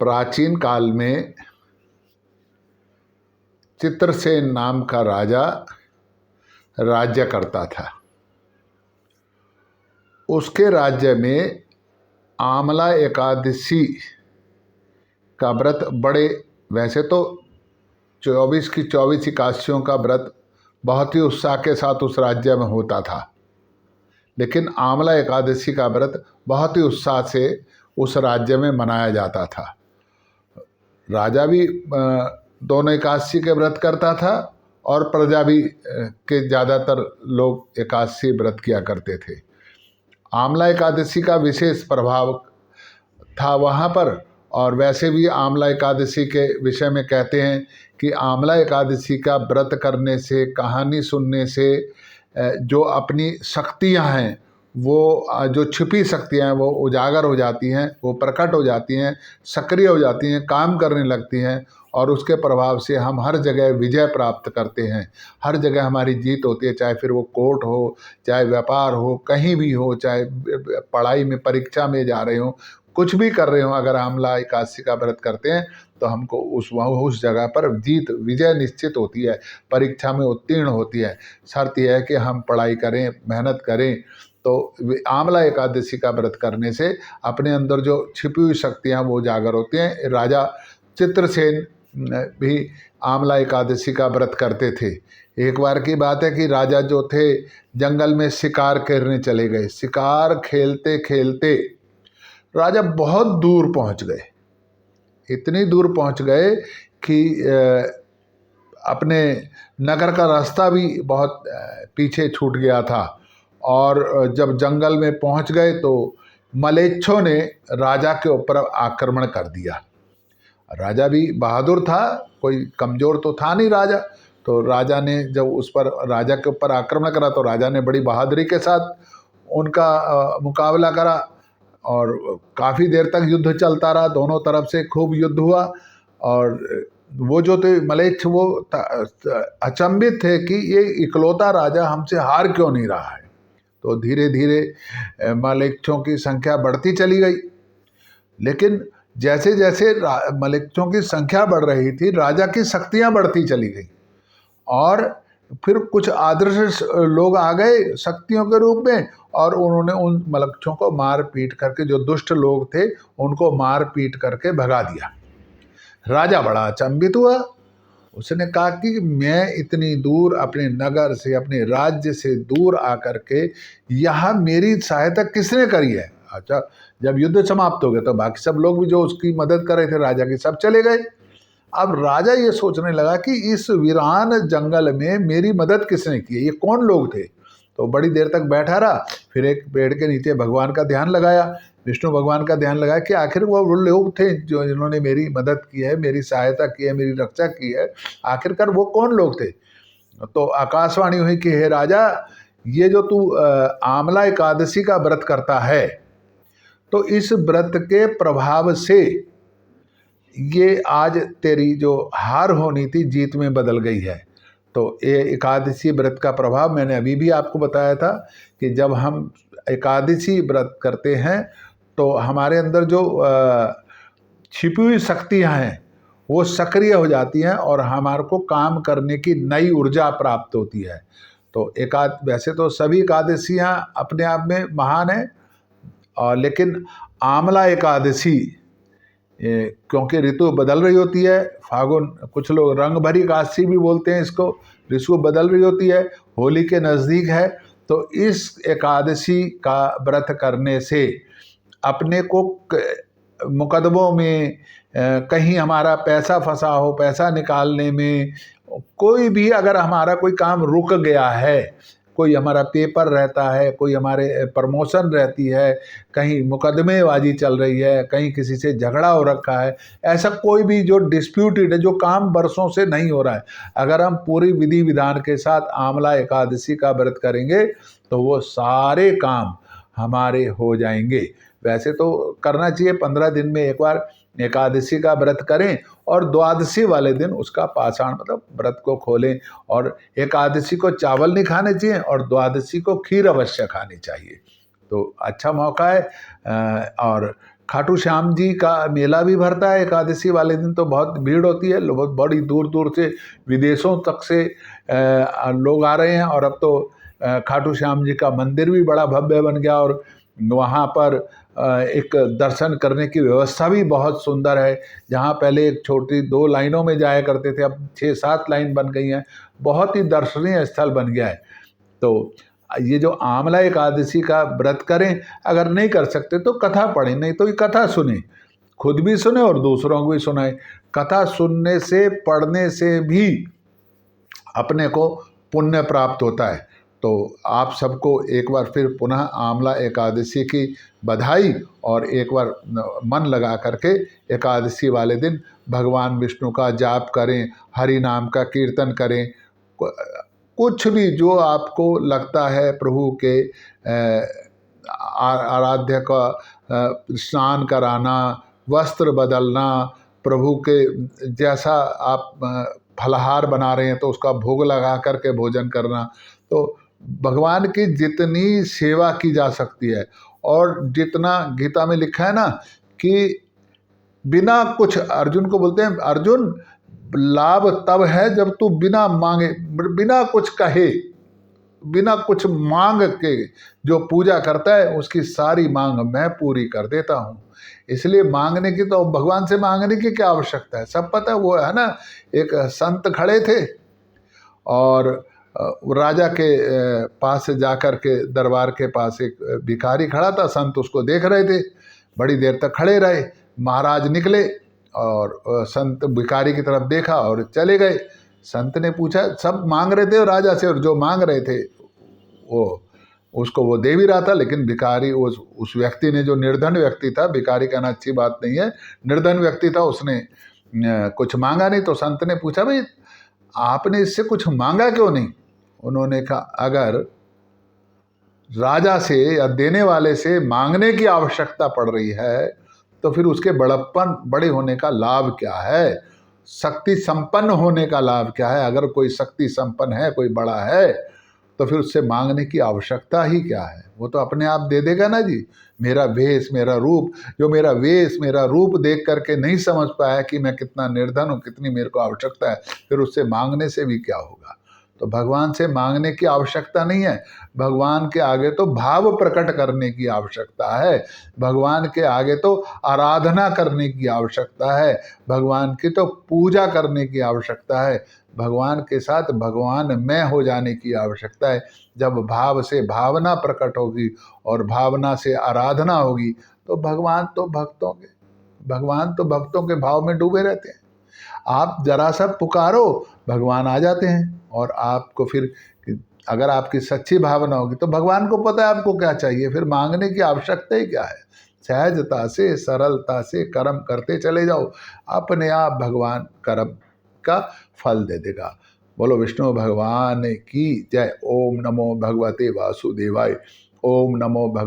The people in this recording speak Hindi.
प्राचीन काल में चित्रसेन नाम का राजा राज्य करता था। उसके राज्य में आमला एकादशी का व्रत वैसे तो 24 की 24 एकादशियों का व्रत बहुत ही उत्साह के साथ उस राज्य में होता था, लेकिन आमला एकादशी का व्रत बहुत ही उत्साह से उस राज्य में मनाया जाता था। राजा भी दोनों एकादशी के व्रत करता था और प्रजा भी के ज़्यादातर लोग एकादशी व्रत किया करते थे। आमला एकादशी का विशेष प्रभाव था वहाँ पर, और वैसे भी आमला एकादशी के विषय में कहते हैं कि आमला एकादशी का व्रत करने से, कहानी सुनने से जो अपनी शक्तियाँ हैं, वो जो छिपी शक्तियाँ हैं वो उजागर हो जाती हैं, वो प्रकट हो जाती हैं, सक्रिय हो जाती हैं, काम करने लगती हैं, और उसके प्रभाव से हम हर जगह विजय प्राप्त करते हैं। हर जगह हमारी जीत होती है, चाहे फिर वो कोर्ट हो, चाहे व्यापार हो, कहीं भी हो, चाहे पढ़ाई में, परीक्षा में जा रहे हो, कुछ भी कर रहे हो, अगर आमला एकादशी का व्रत करते हैं तो हमको उस जगह पर जीत, विजय निश्चित होती है, परीक्षा में उत्तीर्ण होती है। शर्त यह है कि हम पढ़ाई करें, मेहनत करें। तो आमला एकादशी का व्रत करने से अपने अंदर जो छिपी हुई शक्तियाँ वो उजागर होती हैं। राजा चित्रसेन भी आमला एकादशी का व्रत करते थे। एक बार की बात है कि राजा जो थे जंगल में शिकार करने चले गए। शिकार खेलते खेलते राजा बहुत दूर पहुंच गए, इतनी दूर पहुंच गए कि अपने नगर का रास्ता भी बहुत पीछे छूट गया था। और जब जंगल में पहुंच गए तो मलेच्छों ने राजा के ऊपर आक्रमण कर दिया। राजा भी बहादुर था, कोई कमज़ोर तो था नहीं राजा। तो राजा ने जब राजा के ऊपर आक्रमण करा तो राजा ने बड़ी बहादुरी के साथ उनका मुकाबला करा, और काफ़ी देर तक युद्ध चलता रहा। दोनों तरफ से खूब युद्ध हुआ, और वो जो थे मलेच्छ वो अचंभित थे कि ये इकलौता राजा हमसे हार क्यों नहीं रहा है। तो धीरे धीरे मलेच्छों की संख्या बढ़ती चली गई, लेकिन जैसे जैसे मलेच्छों की संख्या बढ़ रही थी, राजा की शक्तियाँ बढ़ती चली गई। और फिर कुछ आदर्श लोग आ गए शक्तियों के रूप में, और उन्होंने उन मलेच्छों को मार पीट करके, जो दुष्ट लोग थे उनको मार पीट करके भगा दिया। राजा बड़ा अचंभित हुआ। उसने कहा कि मैं इतनी दूर अपने नगर से, अपने राज्य से दूर आकर के यहाँ मेरी सहायता किसने करी है। अच्छा, जब युद्ध समाप्त हो गया तो बाकी सब लोग भी जो उसकी मदद कर रहे थे राजा की, सब चले गए। अब राजा ये सोचने लगा कि इस वीरान जंगल में मेरी मदद किसने की है, ये कौन लोग थे। तो बड़ी देर तक बैठा रहा, फिर एक पेड़ के नीचे भगवान का ध्यान लगाया, विष्णु भगवान का ध्यान लगाया कि आखिर वो लोग थे जिन्होंने मेरी मदद की है, मेरी सहायता की है, मेरी रक्षा की है, आखिरकार वो कौन लोग थे। तो आकाशवाणी हुई कि हे राजा, ये जो तू आमला एकादशी का व्रत करता है, तो इस व्रत के प्रभाव से ये आज तेरी जो हार होनी थी जीत में बदल गई है। तो ये एकादशी व्रत का प्रभाव मैंने अभी भी आपको बताया था कि जब हम एकादशी व्रत करते हैं तो हमारे अंदर जो छिपी हुई शक्तियाँ हैं वो सक्रिय हो जाती हैं, और हमारे को काम करने की नई ऊर्जा प्राप्त होती है। तो वैसे तो सभी एकादशियाँ अपने आप में महान हैं, लेकिन आमला एकादशी क्योंकि ऋतु बदल रही होती है, फागुन, कुछ लोग रंग भरी एकादशी भी बोलते हैं इसको, ऋतु बदल रही होती है, होली के नज़दीक है, तो इस एकादशी का व्रत करने से अपने को मुकदमों में, कहीं हमारा पैसा फंसा हो, पैसा निकालने में, कोई भी अगर हमारा कोई काम रुक गया है, कोई हमारा पेपर रहता है, कोई हमारे प्रमोशन रहती है, कहीं मुकदमेबाजी चल रही है, कहीं किसी से झगड़ा हो रखा है, ऐसा कोई भी जो डिस्प्यूटेड है, जो काम बरसों से नहीं हो रहा है, अगर हम पूरी विधि विधान के साथ आमला एकादशी का व्रत करेंगे तो वो सारे काम हमारे हो जाएंगे। वैसे तो करना चाहिए, 15 दिन में एक बार एकादशी का व्रत करें, और द्वादशी वाले दिन उसका पाषाण मतलब व्रत को खोलें। और एकादशी को चावल नहीं खाने चाहिए, और द्वादशी को खीर अवश्य खानी चाहिए। तो अच्छा मौका है। और खाटू श्याम जी का मेला भी भरता है एकादशी वाले दिन, तो बहुत भीड़ होती है, बहुत बड़ी दूर दूर से विदेशों तक से लोग आ रहे हैं। और अब तो खाटू श्याम जी का मंदिर भी बड़ा भव्य बन गया और वहाँ पर एक दर्शन करने की व्यवस्था भी बहुत सुंदर है। जहाँ पहले एक छोटी 2 लाइनों में जाया करते थे, अब 6-7 लाइन बन गई हैं। बहुत ही दर्शनीय स्थल बन गया है। तो ये जो आमला एकादशी का व्रत करें, अगर नहीं कर सकते तो कथा पढ़ें, नहीं तो ये कथा सुने, खुद भी सुने और दूसरों को भी सुनाए। कथा सुनने से, पढ़ने से भी अपने को पुण्य प्राप्त होता है। तो आप सबको एक बार फिर पुनः आमला एकादशी की बधाई, और एक बार मन लगा करके एकादशी वाले दिन भगवान विष्णु का जाप करें, हरि नाम का कीर्तन करें। कुछ भी जो आपको लगता है प्रभु के आराध्य का स्नान कराना, वस्त्र बदलना, प्रभु के जैसा आप फलाहार बना रहे हैं तो उसका भोग लगा करके भोजन करना, तो भगवान की जितनी सेवा की जा सकती है। और जितना गीता में लिखा है ना कि बिना कुछ, अर्जुन को बोलते हैं, अर्जुन लाभ तब है जब तू बिना मांगे, बिना कुछ कहे, बिना कुछ मांग के जो पूजा करता है उसकी सारी मांग मैं पूरी कर देता हूँ। इसलिए मांगने की, तो भगवान से मांगने की क्या आवश्यकता है, सब पता है। वो है ना, एक संत खड़े थे और राजा के पास से जाकर के दरबार के पास एक भिखारी खड़ा था, संत उसको देख रहे थे, बड़ी देर तक खड़े रहे। महाराज निकले और संत भिखारी की तरफ देखा और चले गए। संत ने पूछा, सब मांग रहे थे राजा से, और जो मांग रहे थे वो उसको वो दे भी रहा था, लेकिन भिखारी, उस व्यक्ति ने, जो निर्धन व्यक्ति था, भिखारी कहना अच्छी बात नहीं है, निर्धन व्यक्ति था, उसने कुछ मांगा नहीं। तो संत ने पूछा, भाई आपने इससे कुछ मांगा क्यों नहीं? उन्होंने कहा, अगर राजा से या देने वाले से मांगने की आवश्यकता पड़ रही है तो फिर उसके बड़े होने का लाभ क्या है, शक्ति संपन्न होने का लाभ क्या है? अगर कोई शक्ति संपन्न है, कोई बड़ा है, तो फिर उससे मांगने की आवश्यकता ही क्या है? वो तो अपने आप दे देगा ना जी। मेरा वेश, मेरा रूप, जो मेरा वेश, मेरा रूप देख करके नहीं समझ पाया कि मैं कितना निर्धन हूँ, कितनी मेरे को आवश्यकता है, फिर उससे मांगने से भी क्या होगा? तो भगवान से मांगने की आवश्यकता नहीं है, भगवान के आगे तो भाव प्रकट करने की आवश्यकता है, भगवान के आगे तो आराधना करने की आवश्यकता है, भगवान की तो पूजा करने की आवश्यकता है, भगवान के साथ भगवान में हो जाने की आवश्यकता है। जब भाव से भावना प्रकट होगी और भावना से आराधना होगी तो भगवान तो भक्तों के भाव में डूबे रहते हैं। आप जरा सा पुकारो, भगवान आ जाते हैं। और आपको फिर, अगर आपकी सच्ची भावना होगी तो भगवान को पता है आपको क्या चाहिए, फिर मांगने की आवश्यकता ही क्या है। सहजता से, सरलता से कर्म करते चले जाओ, अपने आप भगवान कर्म का फल दे देगा। बोलो विष्णु भगवान की जय। ओम नमो भगवते वासुदेवाय। ओम नमो